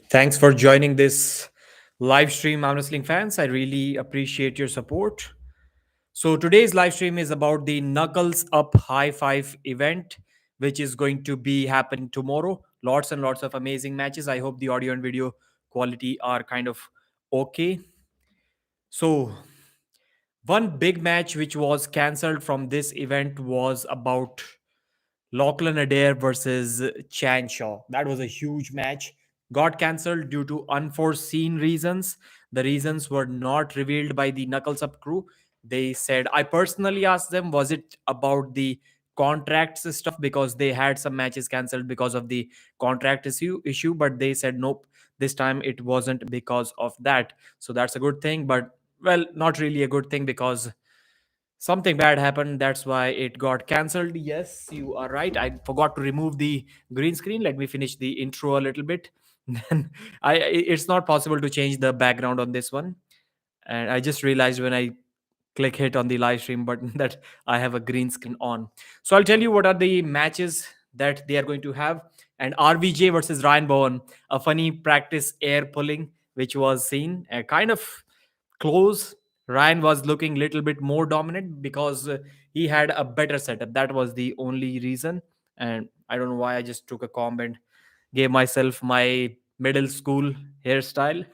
Thanks for joining this live stream, Armwrestling fans. I really appreciate your support. So, today's live stream is about the Knuckles Up High Five event, which is going to be happening tomorrow. Lots and lots of amazing matches. I hope the audio and video quality are kind of okay. So, one big match which was cancelled from this event was about Lachlan Adair versus Chan Shaw. That was a huge match. Got cancelled due to unforeseen reasons. The reasons were not revealed by the Knuckles Up crew. They said, I personally asked them, was it about the contracts stuff? Because they had some matches cancelled because of the contract issue, but they said, nope, this time it wasn't because of that. So that's a good thing, but well, not really a good thing because something bad happened. That's why it got cancelled. Yes, you are right. I forgot to remove the green screen. Let me finish the intro a little bit. Then it's not possible to change the background on this one. And I just realized when I click hit on the live stream button that I have a green screen on. So I'll tell you what are the matches that they are going to have. And RVJ versus Ryan Bowen, a funny practice air pulling, which was seen kind of close. Ryan was looking little bit more dominant because he had a better setup. That was the only reason. And I don't know why I just took a comb and gave myself my middle school hairstyle.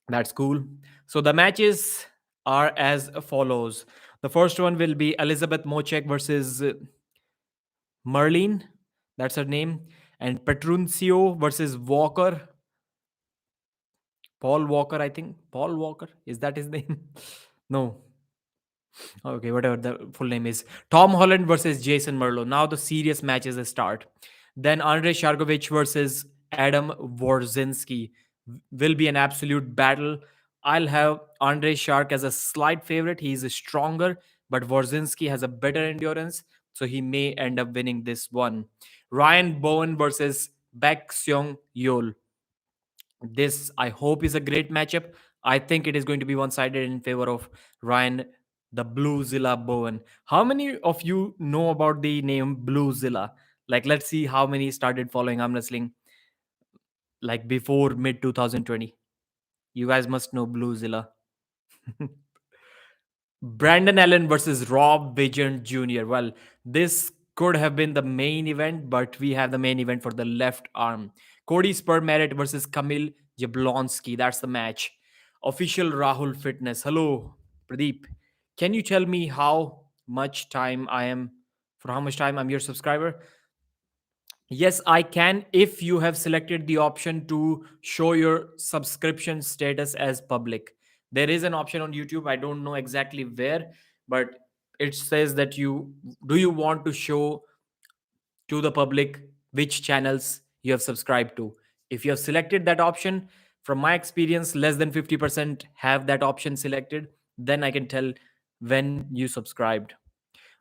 That's cool. So the matches are as follows. The first one will be Elizabeth Mochek versus Merlin. That's her name. And Petruncio versus Walker. Paul Walker, I think. Paul Walker. Is that his name? No. Okay, whatever the full name is. Tom Holland versus Jason Merlo. Now the serious matches start. Then Andrei Shargovich versus Adam Warzinski will be an absolute battle. I'll have Andrei Shark as a slight favorite. He's stronger, but Warzinski has a better endurance, so he may end up winning this one. Ryan Bowen versus Baek Seong Yol. This, I hope, is a great matchup. I think it is going to be one sided in favor of Ryan, the Bluezilla Bowen. How many of you know about the name Bluezilla? Like, let's see how many started following arm wrestling like before mid 2020. You guys must know Bluezilla. Brandon Allen versus Rob Vision Jr. Well, this could have been the main event, but we have the main event for the left arm. Cody Spermerit versus Kamil Jablonski. That's the match. Official Rahul Fitness. Hello, Pradeep. Can you tell me how much time I am, for how much time I'm your subscriber? Yes, I can if you have selected the option to show your subscription status as public. There is an option on YouTube. I don't know exactly where, but it says that you want to show to the public which channels you have subscribed to. If you have selected that option, from my experience, less than 50% have that option selected. Then I can tell when you subscribed.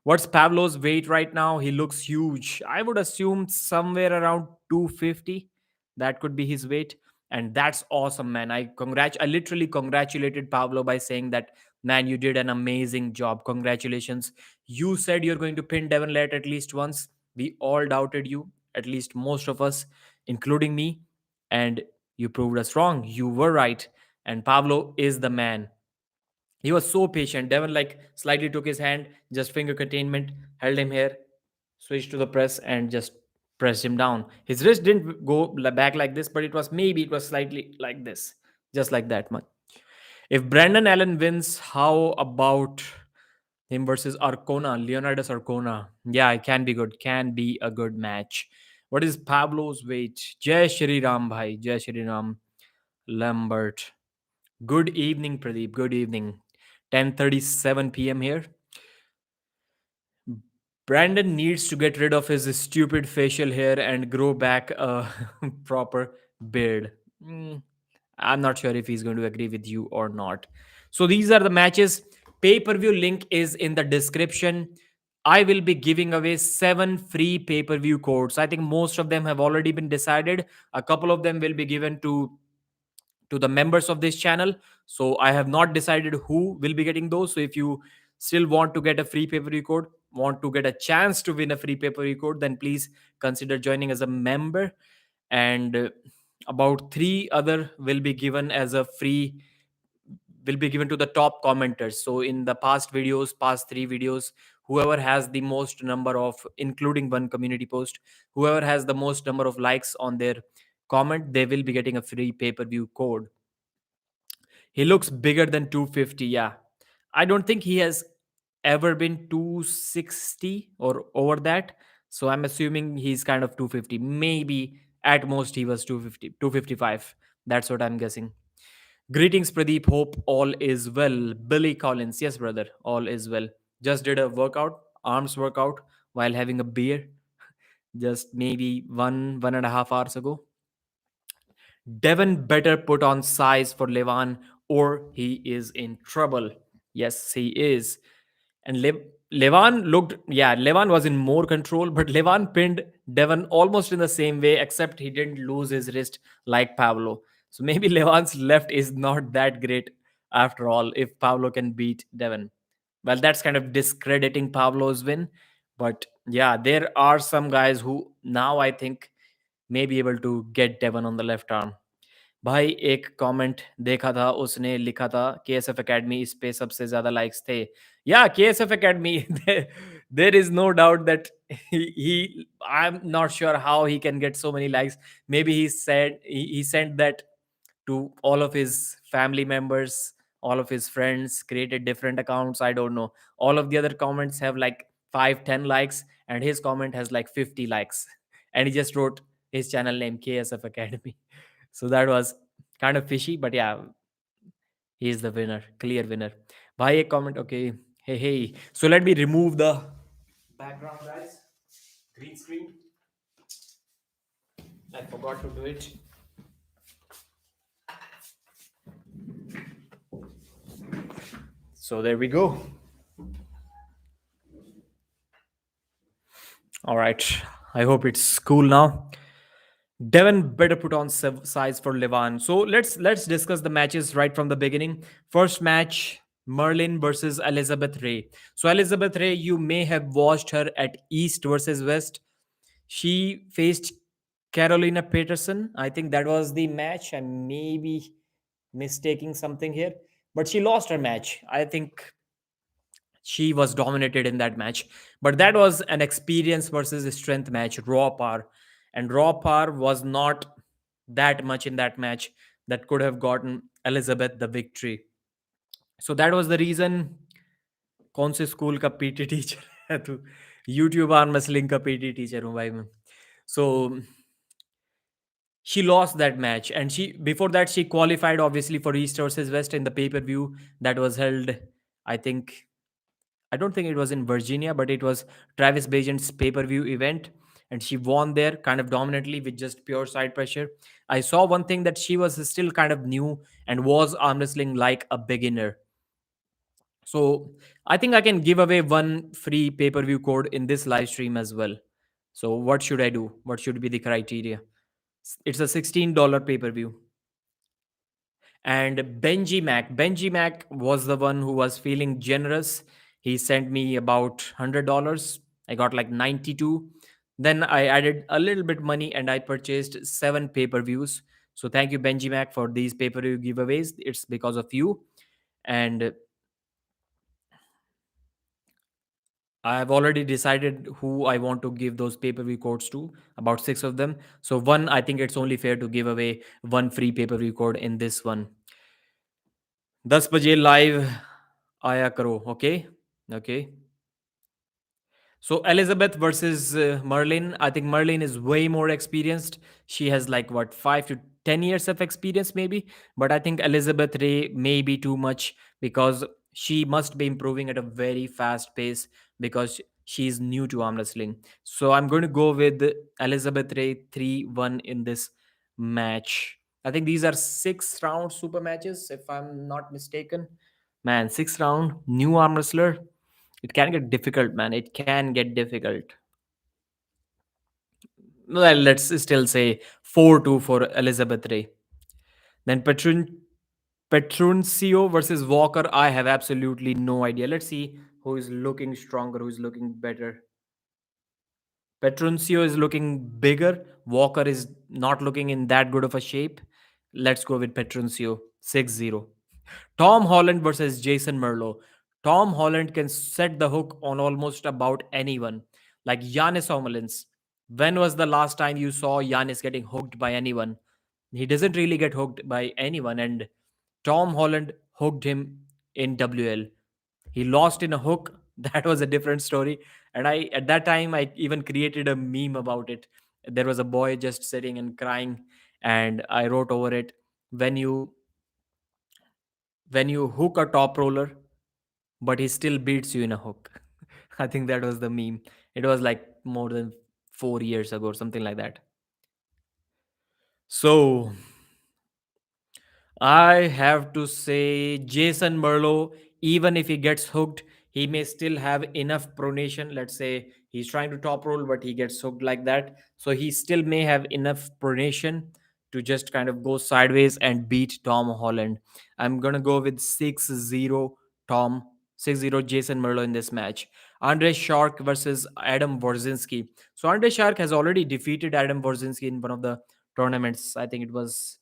What's Pablo's weight right now? He looks huge. I would assume somewhere around 250. That could be his weight. And that's awesome, man. I literally congratulated Pablo by saying that, man, you did an amazing job. Congratulations. You said you're going to pin Devon Lett at least once. We all doubted you, at least most of us, including me. And you proved us wrong. You were right. And Pablo is the man. He was so patient. Devon like slightly took his hand, just finger containment, held him here, switched to the press, and just pressed him down. His wrist didn't go back like this, but it was slightly like this, just like that much. If Brandon Allen wins, how about him versus Arcona, Leonidas Arcona? Yeah, it can be good. Can be a good match. What is Pablo's weight? Jai Shri Ram Bhai. Jai Shri Ram Lambert. Good evening, Pradeep. Good evening. 10:37 p.m. here. Brandon needs to get rid of his stupid facial hair and grow back a proper beard. I'm not sure if he's going to agree with you or not. So these are the matches. Pay-per-view link is in the description. I will be giving away 7 free pay-per-view codes. I think most of them have already been decided. A couple of them will be given to the members of this channel. So I have not decided who will be getting those. So if you still want to get a free pay-per-view code, want to get a chance to win a free pay-per-view code, then please consider joining as a member. and about three other will be given as a free, will be given to the top commenters. So in the past videos, past three videos, whoever has the most number of, including one community post, whoever has the most number of likes on their comment, they will be getting a free pay-per-view code. He looks bigger than 250. Yeah. I don't think he has ever been 260 or over that. So I'm assuming he's kind of 250. Maybe at most he was 250, 255. That's what I'm guessing. Greetings, Pradeep. Hope all is well. Billy Collins. Yes, brother. All is well. Just did a workout, arms workout, while having a beer just maybe 1.5 hours ago. Devon better put on size for Levan or he is in trouble. Yes, he is. And Levan looked, yeah, Levan was in more control, but Levan pinned Devon almost in the same way, except he didn't lose his wrist like Pablo. So maybe Levan's left is not that great after all if Pablo can beat Devon. Well, that's kind of discrediting Pablo's win. But yeah, there are some guys who now I think may be able to get Devon on the left arm. भाई एक comment देखा था, उसने लिखा था KSF academy इस पे सबसे ज्यादा लाइक्स थे. या KSF academy, there is no doubt that he I'm not sure how he can get so many likes. Maybe he said he sent that to all of his family members, all of his friends, created different accounts. I don't know. All of the other comments have like 5-10 likes, and his comment has like 50 likes. And he just wrote his channel name KSF Academy. So that was kind of fishy, but yeah, he is the winner, clear winner. Bhai, a comment. Okay. Hey, hey. So let me remove the background, guys. Green screen. I forgot to do it. So there we go. All right. I hope it's cool now. Devon better put on size for Levan. So let's discuss the matches right from the beginning. First match, Merlin versus Elizabeth Ray. So Elizabeth Ray, you may have watched her at East versus West. She faced Carolina Peterson. I think that was the match. I may be mistaking something here, but she lost her match. I think she was dominated in that match. But that was an experience versus strength match, raw power. And raw power was not that much in that match that could have gotten Elizabeth the victory. So that was the reason. कौन से school का PT teacher है तू? YouTube arm wrestling का PT teacher हूँ भाई मैं. So she lost that match, and she before that she qualified obviously for East versus West in the pay-per-view that was held, I think, I don't think it was in Virginia, but it was Travis Bagent's pay-per-view event, and she won there kind of dominantly with just pure side pressure. I saw one thing that she was still kind of new and was arm wrestling like a beginner. So I think I can give away one free pay-per-view code in this live stream as well. So what should I do? What should be the criteria? It's a $16 pay-per-view. And Benji Mac was the one who was feeling generous. He sent me about $100. I got like 92. Then I added a little bit money and I purchased 7 pay-per-views. So thank you, Benji Mac, for these pay-per-view giveaways. It's because of you. And I've already decided who I want to give those pay-per-view codes to, about 6 of them. So one, I think it's only fair to give away one free pay-per-view code in this one. 10 बजे live आया करो. Okay, okay. So Elizabeth versus Merlin. I think Merlin is way more experienced. She has like what 5 to 10 years of experience maybe. But I think Elizabeth Ray may be too much because she must be improving at a very fast pace because she's new to arm wrestling. So I'm going to go with Elizabeth Ray 3-1 in this match. I think these are 6 round super matches if I'm not mistaken. Man, 6 round new arm wrestler, it can get difficult, man. It can get difficult. Well, let's still say 4-2 for Elizabeth Ray. Then Petruncio versus Walker. I have absolutely no idea. Let's see who is looking stronger, who is looking better. Petruncio is looking bigger. Walker is not looking in that good of a shape. Let's go with Petruncio 6-0. Tom Holland versus Jason Merlo. Tom Holland can set the hook on almost about anyone, like Giannis Omolins. When was the last time you saw Giannis getting hooked by anyone? He doesn't really get hooked by anyone, and Tom Holland hooked him in WL. He lost in a hook. That was a different story. And I, at that time, I even created a meme about it. There was a boy just sitting and crying, and I wrote over it, when you when you hook a top roller, but he still beats you in a hook. I think that was the meme. It was like more than 4 years ago or something like that. So I have to say Jason Merlo, even if he gets hooked, he may still have enough pronation. Let's say he's trying to top roll, but he gets hooked like that. So he still may have enough pronation to just kind of go sideways and beat Tom Holland. I'm going to go with 6-0 Tom, 6-0 Jason Merlo in this match. Andre Shark versus Adam Borzinski. So Andre Shark has already defeated Adam Borzinski in one of the tournaments. I think it was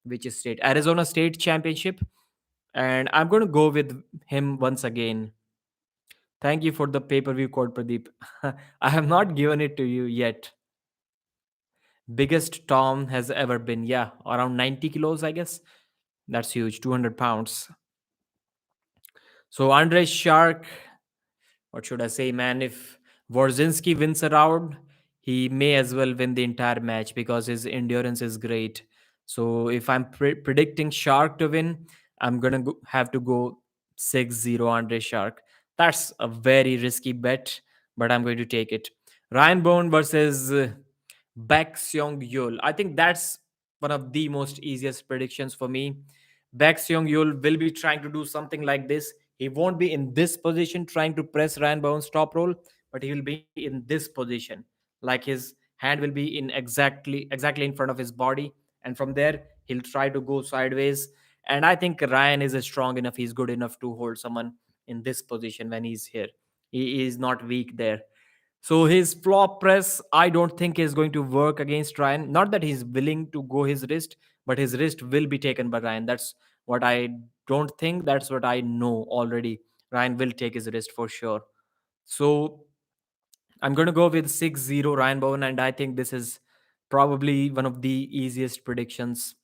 which is state Arizona State Championship, and I'm going to go with him once again. Thank you for the pay-per-view code, Pradeep. I have not given it to you yet. Biggest Tom has ever been, yeah, around 90 kilos, I guess. That's huge, 200 pounds. So Andre Shark, what should I say, man? If Warzinski wins a round, he may as well win the entire match because his endurance is great. So if I'm predicting Shark to win, I'm gonna have to go 6-0 Andre Shark. That's a very risky bet, but I'm going to take it. Ryan Bone versus Baek Seong Yul. I think that's one of the most easiest predictions for me. Baek Seong Yul will be trying to do something like this. He won't be in this position trying to press Ryan Bowen's top roll, but he will be in this position. Like his hand will be in exactly in front of his body, and from there he'll try to go sideways. And I think Ryan is strong enough. He's good enough to hold someone in this position when he's here. He is not weak there. So his flop press, I don't think is going to work against Ryan. Not that he's willing to go his wrist, but his wrist will be taken by Ryan. That's what I don't think. That's what I know already. Ryan will take his wrist for sure. So I'm going to go with 6-0 Ryan Bowen, and I think this is probably one of the easiest predictions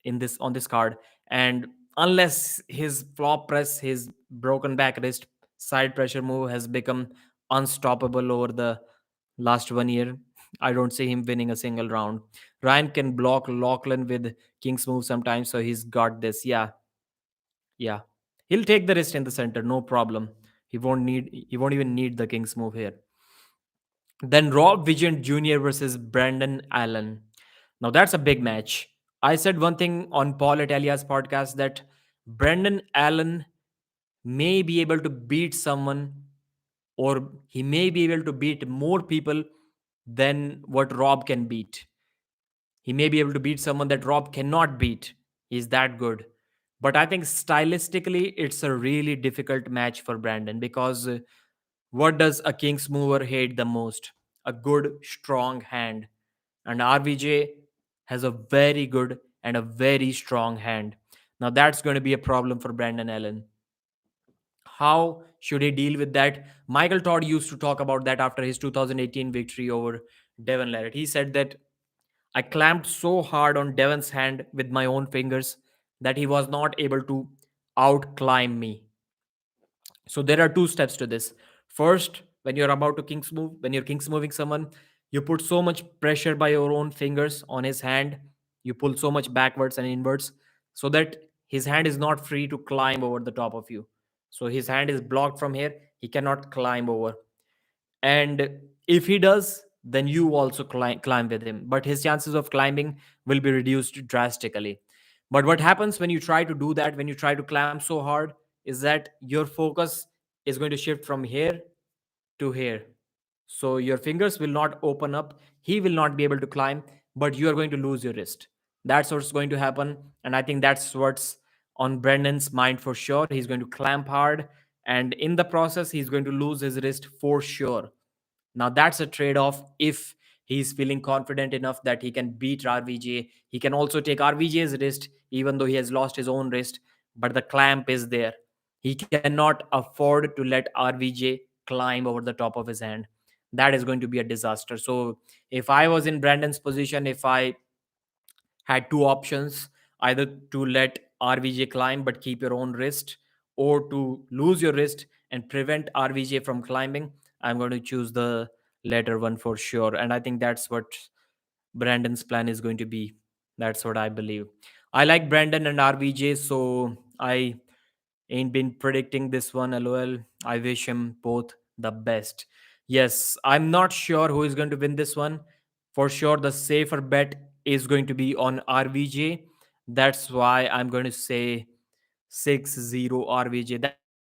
in this on this card. And unless his flop press, his broken back wrist side pressure move has become unstoppable over the last 1 year, I don't see him winning a single round. Ryan can block Lachlan with King's move sometimes, so he's got this. Yeah, yeah. He'll take the wrist in the center, no problem. He won't even need the King's move here. Then Rob Vigent Jr. versus Brandon Allen. Now that's a big match. I said one thing on Paul Italia's podcast that Brandon Allen may be able to beat someone, or he may be able to beat more people than what Rob can beat. He may be able to beat someone that Rob cannot beat. He's that good. But I think stylistically, it's a really difficult match for Brandon because what does a King's mover hate the most? A good, strong hand. And RVJ has a very good and a very strong hand. Now, that's going to be a problem for Brandon Allen. How should he deal with that? Michael Todd used to talk about that after his 2018 victory over Devon Larratt. He said that I clamped so hard on Devon's hand with my own fingers that he was not able to outclimb me. So there are two steps to this. First, when you're about to king's move, when you're king's moving someone, you put so much pressure by your own fingers on his hand, you pull so much backwards and inwards so that his hand is not free to climb over the top of you. So his hand is blocked from here, he cannot climb over. And if he does, then you also climb with him, but his chances of climbing will be reduced drastically. But what happens when you try to do that, when you try to climb so hard, is that your focus is going to shift from here to here. So your fingers will not open up, he will not be able to climb, but you are going to lose your wrist. That's what's going to happen. And I think that's what's on Brendan's mind for sure. He's going to clamp hard, and in the process he's going to lose his wrist for sure. Now that's a trade off. If he's feeling confident enough that he can beat RVJ, he can also take RVJ's wrist, even though he has lost his own wrist, but the clamp is there. He cannot afford to let RVJ climb over the top of his hand. That is going to be a disaster. So if I was in Brandon's position, if I had two options, either to let RVJ climb but keep your own wrist, or to lose your wrist and prevent RVJ from climbing, I'm going to choose the latter one for sure. And I think that's what Brandon's plan is going to be. That's what I believe. I like Brandon and RVJ, so I ain't been predicting this one. LOL. I wish him both the best. Yes, I'm not sure who is going to win this one. For sure, the safer bet is going to be on RVJ. That's why I'm going to say 6-0 RVJ. That's